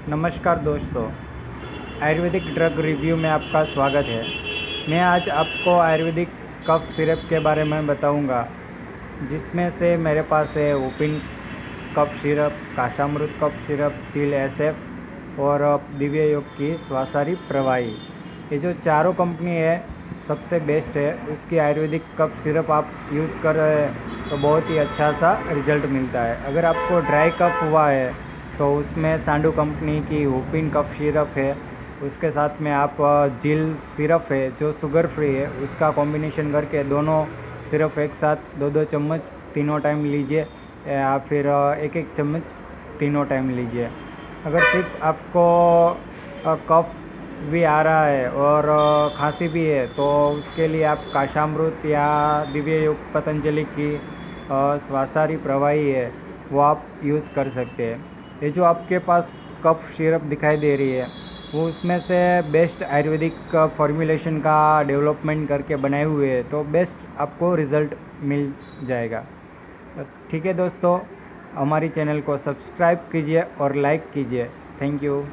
नमस्कार दोस्तों, Ayurvedic drug review में आपका स्वागत है। मैं आज आपको आयुर्वेदिक कफ सिरप के बारे में बताऊंगा, जिसमें से मेरे पास है ओपिन cough syrup, Kashamrit cough syrup, चिल एसएफ और दिव्य योग की स्वासारी प्रवाही। ये जो चारों कंपनी है सबसे बेस्ट है। उसकी आयुर्वेदिक कफ सिरप आप यूज़ कर रहे हैं तो बहुत ही अच्छा सा रिजल्ट मिलता है। अगर आपको ड्राई कफ हुआ है तो उसमें सांडू कंपनी की ओपिन कफ सिरप है। उसके साथ में आप जिल सिरप है जो शुगर फ्री है, उसका कॉम्बिनेशन करके दोनों सिरप एक साथ 2-2 चम्मच तीनों टाइम लीजिए, या फिर 1-1 चम्मच तीनों टाइम लीजिए। अगर सिर्फ आपको कफ भी आ रहा है और खांसी भी है तो उसके लिए आप काशामृत या दिव्य योग पतंजलि की स्वासारी प्रवाही है वो आप यूज़ कर सकते हैं। ये जो आपके पास कफ सिरप दिखाई दे रही है वो उसमें से बेस्ट आयुर्वेदिक फॉर्मुलेशन का डेवलपमेंट करके बनाए हुए हैं, तो बेस्ट आपको रिज़ल्ट मिल जाएगा। ठीक है दोस्तों, हमारी चैनल को सब्सक्राइब कीजिए और लाइक कीजिए। Thank you.